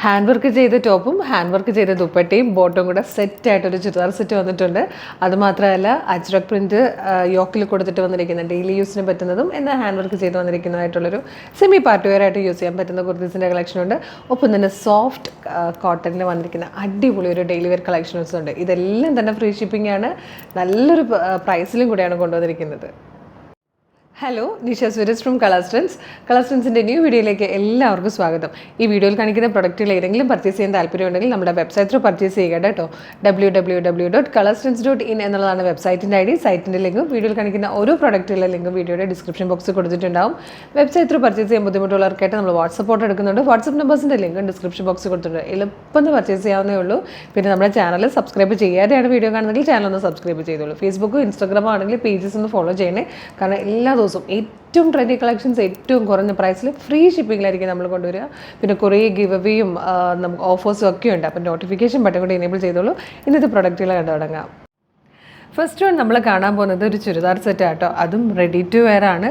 Hand work ചെയ്ത ടോപ്പും hand work ചെയ്ത ദുപ്പട്ടയും ബോട്ടും കൂടെ സെറ്റായിട്ടൊരു ചുരിദാർ സെറ്റ് വന്നിട്ടുണ്ട്. അതുമാത്രമല്ല അജ്രക് പ്രിൻറ്റ് യോക്കിൽ കൊടുത്തിട്ട് വന്നിരിക്കുന്ന ഡെയിലി യൂസിന് പറ്റുന്നതും എന്നാൽ ഹാൻഡ് വർക്ക് ചെയ്ത് വന്നിരിക്കുന്നതായിട്ടുള്ളൊരു സെമി പാർട്ടി വെയർ ആയിട്ട് യൂസ് ചെയ്യാൻ പറ്റുന്ന കുർത്തീസിൻ്റെ കളക്ഷനുണ്ട്. ഒപ്പം തന്നെ സോഫ്റ്റ് കോട്ടണിൽ വന്നിരിക്കുന്ന അടിപൊളി ഒരു ഡെയിലി വെയർ കളക്ഷൻസും ഉണ്ട്. ഇതെല്ലാം തന്നെ ഫ്രീ ഷിപ്പിംഗ് ആണ്. നല്ലൊരു പ്രൈസിലും കൂടെയാണ് കൊണ്ടുവന്നിരിക്കുന്നത്. Hello, Nisha Suresh from Colors Trends. Colors ട്രെൻഡ്സിൻ്റെ ന്യൂ വീഡിയോയിലേക്ക് എല്ലാവർക്കും സ്വാഗതം. ഈ വീഡിയോയിൽ കാണിക്കുന്ന പ്രൊഡക്റ്റുകൾ ഏതെങ്കിലും പർച്ചേസ് ചെയ്യാൻ താല്പര്യമുണ്ടെങ്കിൽ നമ്മുടെ വെബ്സൈറ്റ് ത്രൂ പർച്ചേസ് ചെയ്യുക കേട്ടോ. www.colorstrends.in എന്നുള്ളതാണ് വെബ്സൈറ്റിൻ്റെ ഐ ഡി. സൈറ്റിൻ്റെ ലിങ്കും വീഡിയോയിൽ കാണിക്കുന്ന ഓരോ പ്രൊഡക്റ്റുകളുടെ ലിങ്കും വീഡിയോയുടെ ഡിസ്ക്രിപ്ഷൻ ബോക്സിൽ കൊടുത്തിട്ടുണ്ടാവും. വെബ്സൈറ്റ് ത്രൂ പർച്ചേസ് ചെയ്യാൻ ബുദ്ധിമുട്ടുള്ളവർക്കായിട്ട് നമ്മൾ വാട്സപ്പ് ഫോട്ടോ എടുക്കുന്നുണ്ട്. വാട്സപ്പ് നമ്പേഴ്സിൻ്റെ ലിങ്കും ഡിസ്ക്രിപ്ഷൻ ബോക്സിൽ കൊടുത്തിട്ടുണ്ട്. എളുപ്പം പർച്ചേസ് ചെയ്യാവുന്നേ ഉള്ളൂ. പിന്നെ നമ്മുടെ ചാനൽ സബ്സ്ക്രൈബ് ചെയ്യാതെയാണ് വീഡിയോ കാണുന്നതെങ്കിൽ ചാനൽ ഒന്ന് സബ്സ്ക്രൈബ് ചെയ്തോളൂ. ഫേസ്ബുക്കും ഇൻസ്റ്റാഗ്രാമോ ആണെങ്കിൽ പേജസ് ഒന്ന് ഫോളോ ചെയ്യണേ. കാരണം എല്ലാ ദിവസവും ഏറ്റവും ട്രെൻഡി കളക്ഷൻസ് ഏറ്റവും കുറഞ്ഞ പ്രൈസിൽ ഫ്രീ ഷിപ്പിങ്ങിലായിരിക്കും നമ്മൾ കൊണ്ടുവരിക. പിന്നെ കുറേ ഗിവ് അവേയും നമുക്ക് ഓഫേഴ്സും ഒക്കെ ഉണ്ട്. അപ്പം നോട്ടിഫിക്കേഷൻ ബട്ടൺ കൂടി എനേബിൾ ചെയ്തോളൂ. ഇന്നത്തെ പ്രൊഡക്റ്റുകൾ കണ്ടു തുടങ്ങാം. ഫസ്റ്റ് വൺ നമ്മൾ കാണാൻ പോകുന്നത് ഒരു ചുരിദാർ സെറ്റ് ആട്ടോ. അതും റെഡി ടു വെയർ ആണ്.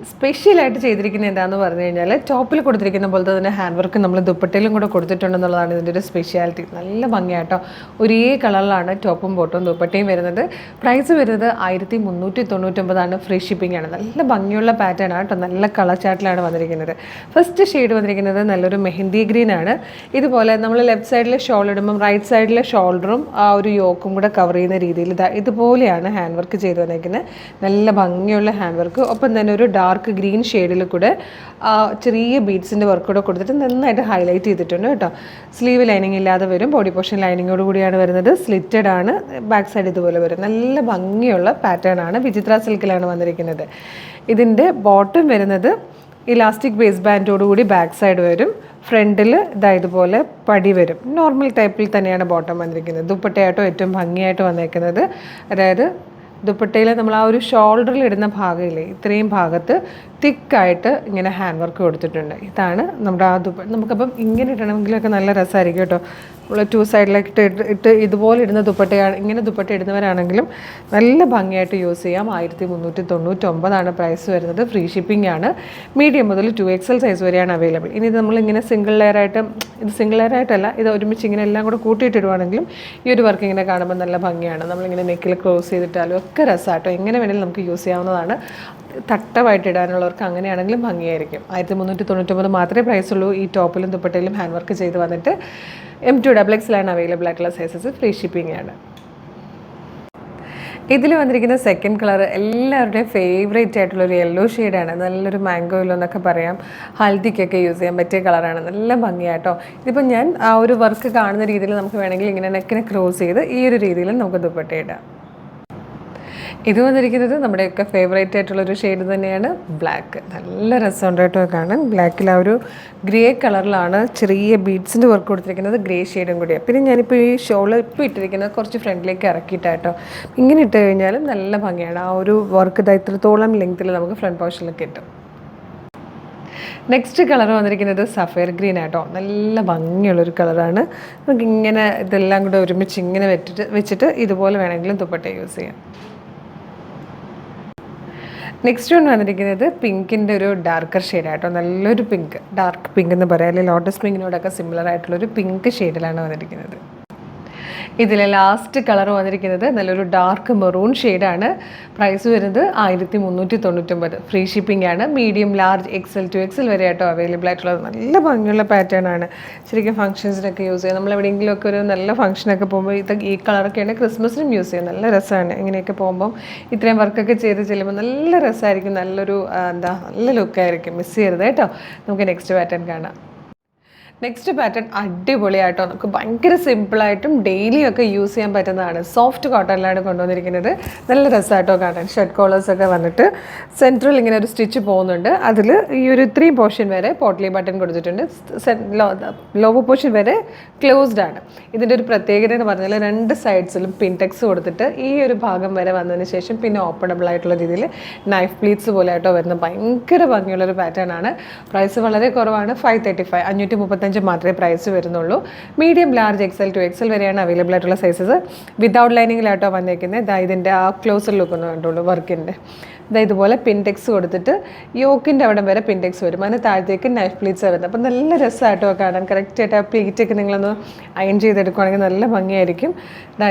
സ്പെഷ്യലായിട്ട് ചെയ്തിരിക്കുന്നത് എന്താണെന്ന് പറഞ്ഞു കഴിഞ്ഞാൽ ടോപ്പിൽ കൊടുത്തിരിക്കുന്ന പോലത്തെ തന്നെ ഹാൻഡ് വർക്ക് നമ്മൾ ദുപ്പട്ടയിലും കൂടെ കൊടുത്തിട്ടുണ്ടെന്നുള്ളതാണ് ഇതിൻ്റെ ഒരു സ്പെഷ്യാലിറ്റി. നല്ല ഭംഗിയാട്ടോ. ഒരേ കളറിലാണ് ടോപ്പും ബോട്ടും ദുപ്പട്ടയും വരുന്നത്. പ്രൈസ് വരുന്നത് 1399 ഫ്രീ ഷിപ്പിംഗ് ആണ്. നല്ല ഭംഗിയുള്ള പാറ്റേൺ ആണ് കേട്ടോ. നല്ല കളർ ചാർട്ടിലാണ് വന്നിരിക്കുന്നത്. ഫസ്റ്റ് ഷെയ്ഡ് വന്നിരിക്കുന്നത് നല്ലൊരു മെഹന്തി ഗ്രീൻ ആണ്. ഇതുപോലെ നമ്മൾ ലെഫ്റ്റ് സൈഡിലെ ഷോൾ ഇടുമ്പം റൈറ്റ് സൈഡിലെ ഷോൾഡറും ആ ഒരു യോക്കും കൂടെ കവർ ചെയ്യുന്ന രീതിയിൽ ഇതുപോലെയാണ് ഹാൻഡ് വർക്ക് ചെയ്ത് വന്നിരിക്കുന്നത്. നല്ല ഭംഗിയുള്ള ഹാൻഡ് വർക്ക്. ഒപ്പം തന്നെ ഒരു ഡാർക്ക് ഗ്രീൻ ഷെയ്ഡിൽ കൂടെ ചെറിയ ബീഡ്സിൻ്റെ വർക്ക് കൂടെ കൊടുത്തിട്ട് നന്നായിട്ട് ഹൈലൈറ്റ് ചെയ്തിട്ടുണ്ട് കേട്ടോ. സ്ലീവ് ലൈനിങ് ഇല്ലാതെ വരും. ബോഡി പോർഷൻ ലൈനിങ്ങോട് കൂടിയാണ് വരുന്നത്. സ്ലിറ്റഡ് ആണ്. ബാക്ക് സൈഡ് ഇതുപോലെ വരും. നല്ല ഭംഗിയുള്ള പാറ്റേൺ ആണ്. വിചിത്ര സിൽക്കിലാണ് വന്നിരിക്കുന്നത്. ഇതിൻ്റെ ബോട്ടം വരുന്നത് ഇലാസ്റ്റിക് ബേസ് ബാൻഡോടുകൂടി ബാക്ക് സൈഡ് വരും. ഫ്രണ്ടിൽ ഇതുപോലെ പടി വരും. നോർമൽ ടൈപ്പിൽ തന്നെയാണ് ബോട്ടം വന്നിരിക്കുന്നത്. ദുപ്പട്ടയായിട്ടോ ഏറ്റവും ഭംഗിയായിട്ട് വന്നിരിക്കുന്നത്. അതായത് ദുപ്പട്ടയിൽ നമ്മൾ ആ ഒരു ഷോൾഡറിൽ ഇടുന്ന ഭാഗമില്ലേ, ഇത്രയും ഭാഗത്ത് തിക്കായിട്ട് ഇങ്ങനെ ഹാൻഡ് വർക്ക് കൊടുത്തിട്ടുണ്ട്. ഇതാണ് നമ്മുടെ ആ നമുക്കപ്പം ഇങ്ങനെ ഇടണമെങ്കിലൊക്കെ നല്ല രസമായിരിക്കും കേട്ടോ. നമ്മൾ 2 സൈഡിലേക്ക് ഇട്ട് ഇതുപോലെ ഇടുന്ന ദുപ്പട്ടയാണ്. ഇങ്ങനെ ദുപ്പട്ട ഇടുന്നവരാണെങ്കിലും നല്ല ഭംഗിയായിട്ട് യൂസ് ചെയ്യാം. 1399 പ്രൈസ് വരുന്നത്. ഫ്രീ ഷിപ്പിംഗ് ആണ്. മീഡിയം മുതൽ 2XL സൈസ് വരെയാണ് അവൈലബിൾ. ഇനി ഇത് നമ്മളിങ്ങനെ സിംഗിൾ ലെയർ ആയിട്ടല്ല, ഇത് ഒരുമിച്ച് ഇങ്ങനെ എല്ലാം കൂടെ കൂട്ടിയിട്ടിടുവാണെങ്കിലും ഈ ഒരു വർക്ക് ഇങ്ങനെ കാണുമ്പോൾ നല്ല ഭംഗിയാണ്. നമ്മളിങ്ങനെ നെക്കിൽ ക്ലോസ് ചെയ്തിട്ടാലും ഒക്കെ രസമാട്ടോ. എങ്ങനെ വേണമെങ്കിലും നമുക്ക് യൂസ് ചെയ്യാവുന്നതാണ്. തട്ടമായിട്ട് ഇടാനുള്ളവർക്ക് അങ്ങനെയാണെങ്കിലും ഭംഗിയായിരിക്കും. 1399 മാത്രമേ പ്രൈസുള്ളൂ. ഈ ടോപ്പിലും ദുപ്പട്ടയിലും ഹാൻഡ് വർക്ക് ചെയ്ത് വന്നിട്ട് M2XXL അവൈലബിൾ ആയിട്ടുള്ള സൈസസ്. ഫ്രീ ഷിപ്പിംഗ് ആണ്. ഇതിൽ വന്നിരിക്കുന്ന സെക്കൻഡ് കളർ എല്ലാവരുടെയും ഫേവറേറ്റ് ആയിട്ടുള്ളൊരു യെല്ലോ ഷെയ്ഡാണ്. നല്ലൊരു മാംഗോ യെല്ലോ എന്നൊക്കെ പറയാം. ഹൽദിക്കൊക്കെ യൂസ് ചെയ്യാൻ പറ്റിയ കളറാണ്. നല്ല ഭംഗിയാട്ടോ. ഇതിപ്പോൾ ഞാൻ ആ ഒരു വർക്ക് കാണുന്ന രീതിയിൽ നമുക്ക് വേണമെങ്കിൽ ഇങ്ങനെ നെക്കിനെ ക്രോസ് ചെയ്ത് ഈ ഒരു രീതിയിൽ നമുക്ക് ദുപ്പട്ട ഇടാം. ഇത് വന്നിരിക്കുന്നത് നമ്മുടെയൊക്കെ ഫേവറേറ്റ് ആയിട്ടുള്ളൊരു ഷെയ്ഡ് തന്നെയാണ്. ബ്ലാക്ക്. നല്ല രസമുണ്ട് കേട്ടോ കാണാൻ. ബ്ലാക്കിൽ ആ ഒരു ഗ്രേ കളറിലാണ് ചെറിയ ബീഡ്സിൻ്റെ വർക്ക് കൊടുത്തിരിക്കുന്നത്. ഗ്രേ ഷെയ്ഡും കൂടിയാണ്. പിന്നെ ഞാനിപ്പോൾ ഈ ഷോള് ഇപ്പോൾ ഇട്ടിരിക്കുന്നത് കുറച്ച് ഫ്രണ്ടിലേക്ക് ഇറക്കിയിട്ടാട്ടോ. ഇങ്ങനെ ഇട്ട് കഴിഞ്ഞാലും നല്ല ഭംഗിയാണ്. ആ ഒരു വർക്ക് ഇത്രത്തോളം ലെങ്ത്തിൽ നമുക്ക് ഫ്രണ്ട് പോർഷനിൽ കിട്ടും. നെക്സ്റ്റ് കളർ വന്നിരിക്കുന്നത് സഫയർ ഗ്രീൻ ആട്ടോ. നല്ല ഭംഗിയുള്ളൊരു കളറാണ്. നമുക്കിങ്ങനെ ഇതെല്ലാം കൂടെ ഒരുമിച്ച് ഇങ്ങനെ വെച്ചിട്ട് ഇതുപോലെ വേണമെങ്കിലും ദുപ്പട്ട യൂസ് ചെയ്യാം. നെക്സ്റ്റ് വൺ വന്നിരിക്കുന്നത് പിങ്കിൻ്റെ ഒരു ഡാർക്കർ ഷെയ്ഡായിട്ടോ. നല്ലൊരു പിങ്ക്, ഡാർക്ക് പിങ്ക് എന്ന് പറയാം. അല്ലെങ്കിൽ ലോട്ടസ് പിങ്കിനോടൊക്കെ സിമിലർ ആയിട്ടുള്ളൊരു പിങ്ക് ഷെയ്ഡിലാണ് വന്നിരിക്കുന്നത്. ഇതിലെ ലാസ്റ്റ് കളർ വന്നിരിക്കുന്നത് നല്ലൊരു ഡാർക്ക് മെറൂൺ ഷെയ്ഡാണ്. പ്രൈസ് വരുന്നത് 1399. ഫ്രീ ഷിപ്പിംഗ് ആണ്. മീഡിയം, ലാർജ്, XL, 2XL വരെ ആയിട്ടോ അവൈലബിൾ ആയിട്ടുള്ളത്. നല്ല ഭംഗിയുള്ള പാറ്റേൺ ആണ്. ശരിക്കും ഫംഗ്ഷൻസിനൊക്കെ യൂസ് ചെയ്യാം. നമ്മൾ എവിടെയെങ്കിലുമൊക്കെ ഒരു നല്ല ഫംഗ്ഷനൊക്കെ പോകുമ്പോൾ ഈ കളറൊക്കെയാണ് ക്രിസ്മസിനും യൂസ് ചെയ്യാം. നല്ല രസമാണ്. ഇങ്ങനെയൊക്കെ പോകുമ്പം ഇത്രയും വർക്കൊക്കെ ചെയ്ത് ചെല്ലുമ്പോൾ നല്ല രസമായിരിക്കും. നല്ലൊരു നല്ല ലുക്കായിരിക്കും. മിസ് ചെയ്യരുത് കേട്ടോ. നമുക്ക് നെക്സ്റ്റ് പാറ്റേൺ കാണാം. നെക്സ്റ്റ് പാറ്റേൺ അടിപൊളിയായിട്ടോ. നമുക്ക് ഭയങ്കര സിമ്പിളായിട്ടും ഡെയിലിയൊക്കെ യൂസ് ചെയ്യാൻ പറ്റുന്നതാണ്. സോഫ്റ്റ് കോട്ടണിലാണ് കൊണ്ടുവന്നിരിക്കുന്നത്. നല്ല രസമായിട്ടോ കാണാൻ. ഷർട്ട് കോളേഴ്സൊക്കെ വന്നിട്ട് സെൻട്രൽ ഇങ്ങനെ ഒരു സ്റ്റിച്ച് പോകുന്നുണ്ട്. അതിൽ ഈ ഒരു 3 പോർഷൻ വരെ പോട്ട്ലി ബട്ടൺ കൊടുത്തിട്ടുണ്ട്. ലോവർ പോർഷൻ വരെ ക്ലോസ്ഡ് ആണ്. ഇതിൻ്റെ ഒരു പ്രത്യേകത എന്ന് പറഞ്ഞാൽ 2 സൈഡ്സിലും പിൻടെക്സ് കൊടുത്തിട്ട് ഈ ഒരു ഭാഗം വരെ വന്നതിന് ശേഷം പിന്നെ ഓപ്പണബിൾ ആയിട്ടുള്ള രീതിയിൽ നൈഫ് പ്ലീറ്റ്സ് പോലെ ആയിട്ടോ വരുന്ന ഭയങ്കര ഭംഗിയുള്ളൊരു പാറ്റേൺ ആണ്. പ്രൈസ് വളരെ കുറവാണ്. 535 375 മാത്രമേ പ്രൈസ് വരുന്നുള്ളൂ. Medium, large, XL to XL വരെയാണ് അവൈലബിൾ ആയിട്ടുള്ള സൈസസ്. വിതൗട്ട് ലൈനിങ്ങിലാട്ടോ വന്നേക്കുന്നത്. ഇതാ ഇതിൻ്റെ ആ ക്ലോസർ ലുക്ക് ഒന്ന് കണ്ടുള്ളൂ വർക്കിൻ്റെ. ഇതുപോലെ പിൻടെക്സ് കൊടുത്തിട്ട് യോക്കിൻ്റെ അവിടെ വരെ പിൻടെക്സ് വരും. അതിന് താഴത്തേക്ക് നൈഫ് പ്ലീറ്റ്സ് വരുന്നത്. അപ്പം നല്ല രസമായിട്ടോ കാണാൻ. കറക്റ്റായിട്ട് ആ പ്ലീറ്റൊക്കെ നിങ്ങളൊന്ന് അയൺ ചെയ്തെടുക്കുകയാണെങ്കിൽ നല്ല ഭംഗിയായിരിക്കും.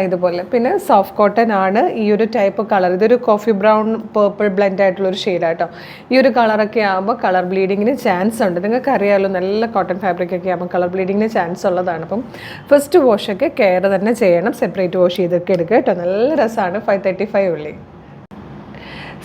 ഇതുപോലെ. പിന്നെ സോഫ്റ്റ് കോട്ടൺ ആണ് ഈ ഒരു ടൈപ്പ് കളർ. ഇതൊരു കോഫി ബ്രൗൺ പേർപ്പിൾ ബ്ലെൻഡ് ആയിട്ടുള്ളൊരു ഷെയ്ഡാട്ടോ. ഈ ഒരു കളറൊക്കെ ആകുമ്പോൾ കളർ ബ്ലീഡിങ്ങിന് ചാൻസ് ഉണ്ട്. നിങ്ങൾക്ക് അറിയാമല്ലോ, നല്ല കോട്ടൺ ഫാബ്രിക് ഒക്കെ ആകുമ്പോൾ കളർ ബ്ലീഡിങ്ങിന് ചാൻസ് ഉള്ളതാണ്. അപ്പം ഫസ്റ്റ് വാഷൊക്കെ കെയർ തന്നെ ചെയ്യണം. സെപ്പറേറ്റ് വാഷ് ചെയ്തൊക്കെ എടുക്കുക കേട്ടോ. നല്ല രസമാണ്. 535 ഉള്ളി.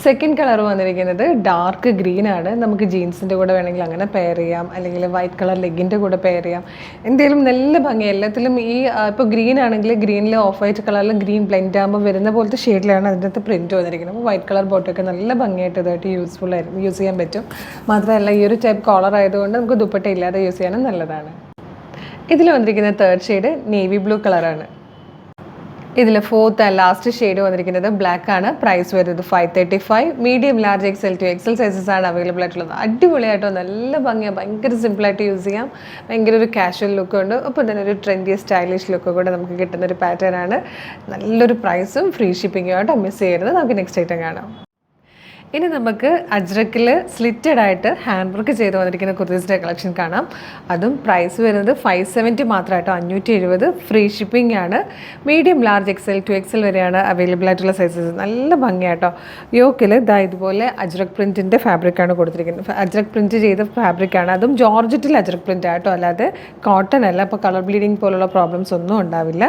സെക്കൻഡ് കളർ വന്നിരിക്കുന്നത് ഡാർക്ക് ഗ്രീൻ ആണ്. നമുക്ക് ജീൻസിൻ്റെ കൂടെ വേണമെങ്കിൽ അങ്ങനെ പെയർ ചെയ്യാം, അല്ലെങ്കിൽ വൈറ്റ് കളർ ലെഗിൻ്റെ കൂടെ പെയർ ചെയ്യാം. എന്തെങ്കിലും നല്ല ഭംഗി. എല്ലാത്തിലും ഈ ഇപ്പോൾ ഗ്രീൻ ആണെങ്കിൽ ഗ്രീനിൽ ഓഫ് വൈറ്റ് കളറിൽ ഗ്രീൻ ബ്ലെൻഡ് ആകുമ്പോൾ വരുന്ന പോലത്തെ ഷെയ്ഡിലാണ് അതിൻ്റെ അകത്ത് പ്രിൻറ്റ് വന്നിരിക്കുന്നത്. അപ്പോൾ വൈറ്റ് കളർ ബോട്ടൊക്കെ നല്ല ഭംഗിയായിട്ട് ഇതായിട്ട് യൂസ്ഫുൾ ആയിരിക്കും, യൂസ് ചെയ്യാൻ പറ്റും. മാത്രമല്ല ഈ ഒരു ടൈപ്പ് കോളർ ആയതുകൊണ്ട് നമുക്ക് ദുപ്പട്ട ഇല്ലാതെ യൂസ് ചെയ്യാനും നല്ലതാണ്. ഇതിൽ വന്നിരിക്കുന്ന തേർഡ് ഷെയ്ഡ് നേവി ബ്ലൂ കളറാണ്. ഇതിൽ ഫോർത്ത് ആൻഡ് ലാസ്റ്റ് ഷെയ്ഡ് വന്നിരിക്കുന്നത് ബ്ലാക്ക് ആണ്. പ്രൈസ് വരുന്നത് 535. Medium, large, XL to XL sizes ആണ് അവൈലബിൾ ആയിട്ടുള്ളത്. അടിപൊളിയായിട്ടോ, നല്ല ഭംഗിയാണ്. ഭയങ്കര സിമ്പിളായിട്ട് യൂസ് ചെയ്യാം. ഭയങ്കര ഒരു കാഷ്വൽ ലുക്ക് ഉണ്ട്. അപ്പോൾ തന്നെ ഒരു ട്രെൻഡി സ്റ്റൈലിഷ് ലുക്ക് കൂടെ നമുക്ക് കിട്ടുന്നൊരു പാറ്റേൺ ആണ്. നല്ലൊരു പ്രൈസും ഫ്രീ ഷിപ്പിങ്ങും ആയിട്ടോ. മിസ് ചെയ്യരുത്. നമുക്ക് നെക്സ്റ്റ് ഐറ്റം കാണാം. ഇനി നമുക്ക് അജ്രക്കിൽ സ്ലിറ്റഡ് ആയിട്ട് ഹാൻഡ് വർക്ക് ചെയ്ത് വന്നിരിക്കുന്ന കുർത്തീസിൻ്റെ കളക്ഷൻ കാണാം. അതും പ്രൈസ് വരുന്നത് 570 മാത്രമായിട്ടോ. 570 ഫ്രീ ഷിപ്പിംഗ് ആണ്. Medium, large, XL to XL വരെയാണ് അവൈലബിൾ ആയിട്ടുള്ള സൈസസ്. നല്ല ഭംഗിയാട്ടോ. യോക്കിൽ ഇതുപോലെ അജ്രക് പ്രിൻറ്റിൻ്റെ ഫാബ്രിക്കാണ് കൊടുത്തിരിക്കുന്നത്. അജ്രക് പ്രിൻറ്റ് ചെയ്ത ഫാബ്രിക്കാണ്. അതും ജോർജറ്റിൽ അജ്രക് പ്രിൻ്റ് ആയിട്ടോ, അല്ലാതെ കോട്ടൺ അല്ല. അപ്പോൾ കളർ ബ്ലീഡിങ് പോലുള്ള പ്രോബ്ലംസ് ഒന്നും ഉണ്ടാവില്ല.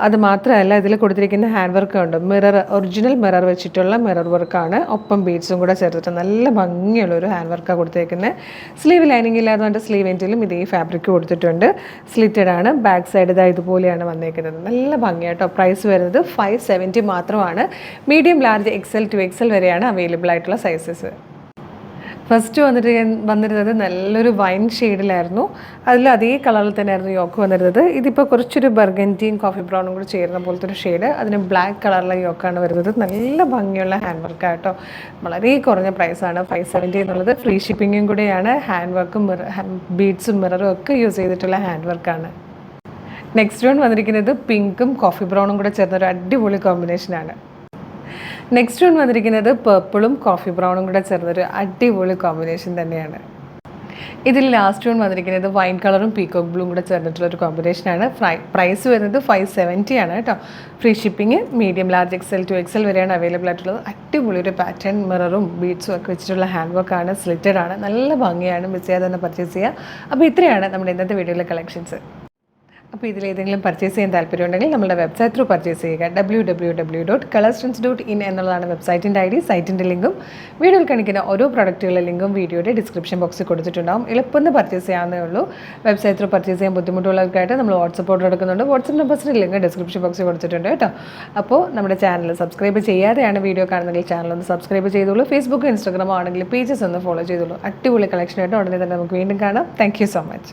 അത് മാത്രമല്ല ഇതിൽ കൊടുത്തിരിക്കുന്ന ഹാൻഡ് വർക്ക് ഉണ്ട്. മിറർ, ഒറിജിനൽ മിറർ വെച്ചിട്ടുള്ള മിറർ വർക്കാണ്. ഒപ്പം ബീഡ്സും കൂടെ ചേർത്തിട്ട് നല്ല ഭംഗിയുള്ളൊരു ഹാൻഡ് വർക്കാണ് കൊടുത്തേക്കുന്നത്. സ്ലീവ് ലൈനിങ് ഇല്ലാതുകൊണ്ട് സ്ലീവ് എൻഡിലും ഇതേ ഫാബ്രിക് കൊടുത്തിട്ടുണ്ട്. സ്ലിറ്റഡ് ആണ്. ബാക്ക് സൈഡ് ഇതുപോലെയാണ് വന്നേക്കുന്നത്. നല്ല ഭംഗിയായിട്ടോ. പ്രൈസ് വരുന്നത് 570 മാത്രമാണ്. Medium, large, XL to XL വരെയാണ് അവൈലബിൾ ആയിട്ടുള്ള സൈസസ്. ഫസ്റ്റ് വന്നിരുന്നത് നല്ലൊരു വൈൻ ഷെയ്ഡിലായിരുന്നു. അതിൽ അതേ കളറിൽ തന്നെയായിരുന്നു യോക്ക് വന്നിരുന്നത്. ഇതിപ്പോൾ കുറച്ചൊരു ബർഗൻറ്റിയും കോഫി ബ്രൗണും കൂടി ചേരുന്ന പോലത്തെ ഒരു ഷെയ്ഡ്. അതിന് ബ്ലാക്ക് കളറിലെ യോക്കാണ് വരുന്നത്. നല്ല ഭംഗിയുള്ള ഹാൻഡ് വർക്കായിട്ടോ. വളരെ കുറഞ്ഞ പ്രൈസാണ് 570 എന്നുള്ളത്. ഫ്രീ ഷിപ്പിങ്ങും കൂടെയാണ്. ഹാൻഡ് വർക്കും ബീഡ്സും മിററും ഒക്കെ യൂസ് ചെയ്തിട്ടുള്ള ഹാൻഡ് വർക്കാണ്. നെക്സ്റ്റ് വൺ വന്നിരിക്കുന്നത് പിങ്കും കോഫി ബ്രൗണും കൂടെ ചേർന്നൊരു അടിപൊളി കോമ്പിനേഷനാണ്. നെക്സ്റ്റ് വൺ വന്നിരിക്കുന്നത് പേർപ്പിളും കോഫി ബ്രൗണും കൂടെ ചേർന്നൊരു അടിപൊളി കോമ്പിനേഷൻ തന്നെയാണ്. ഇതിൽ ലാസ്റ്റ് വൺ വന്നിരിക്കുന്നത് വൈൻ കളറും പീക്കോക്ക് ബ്ലൂവും കൂടെ ചേർന്നിട്ടുള്ളൊരു കോമ്പിനേഷനാണ്. പ്രൈസ് വരുന്നത് 570 ആണ് കേട്ടോ. Free shipping. Medium, large, XL to XL വരെയാണ് അവൈലബിൾ ആയിട്ടുള്ളത്. അടിപൊളി ഒരു പാറ്റേൺ മിററും ബീഡ്സും ഒക്കെ വെച്ചിട്ടുള്ള ഹാൻഡ് വർക്കാണ്. സ്ലിറ്റഡ് ആണ്. നല്ല ഭംഗിയാണ്. മിസ് ചെയ്യാതെ തന്നെ പർച്ചേസ് ചെയ്യുക. അപ്പോൾ ഇത്രയാണ് നമ്മുടെ ഇന്നത്തെ വീഡിയോയിലെ കളക്ഷൻസ്. അപ്പോൾ ഇതിലേതെങ്കിലും പർച്ചേസ് ചെയ്യാൻ താല്പര്യമുണ്ടെങ്കിൽ നമ്മുടെ വെബ്സൈറ്റ് ത്രൂ പർച്ചേസ് ചെയ്യുക. www.colorstrints.in എന്നുള്ളതാണ് വെബ്സൈറ്റിൻ്റെ ID. സൈറ്റിൻ്റെ ലിങ്കും വീഡിയോയിൽ കാണിക്കുന്ന ഓരോ പ്രൊഡക്റ്റുകളുടെ ലിങ്കും വീഡിയോയുടെ ഡിസ്ക്രിപ്ഷൻ ബോക്സിൽ കൊടുത്തിട്ടുണ്ടാകും. എളുപ്പം പർച്ചേസ് ചെയ്യാവുന്നേ ഉള്ളൂ. വെബ്സൈറ്റ് ത്രൂ പർച്ചേസ് ചെയ്യാൻ ബുദ്ധിമുട്ടുള്ളവർക്കായിട്ട് നമ്മൾ വാട്സപ്പ് ഓർഡർ എടുക്കുന്നുണ്ട്. വാട്സപ്പ് നമ്പേഴ്സിൻ്റെ ലിങ്ക് ഡിസ്ക്രിപ്ഷൻ ബോക്സിൽ കൊടുത്തിട്ടുണ്ട് കേട്ടോ. അപ്പോൾ നമ്മുടെ ചാനൽ സബ്സ്ക്രൈബ് ചെയ്യാതെയാണ് വീഡിയോ കാണുന്നതെങ്കിൽ ചാനൽ ഒന്ന് സബ്സ്ക്രൈബ് ചെയ്തോളൂ. ഫേസ്ബുക്ക്, ഇൻസ്റ്റാഗ്രാമോ ആണെങ്കിൽ പേജസ് ഒന്ന് ഫോളോ ചെയ്തോളൂ. അടിപൊളി കളക്ഷനായിട്ട് ഉടനെ തന്നെ നമുക്ക് വീണ്ടും കാണാം. Thank you so much.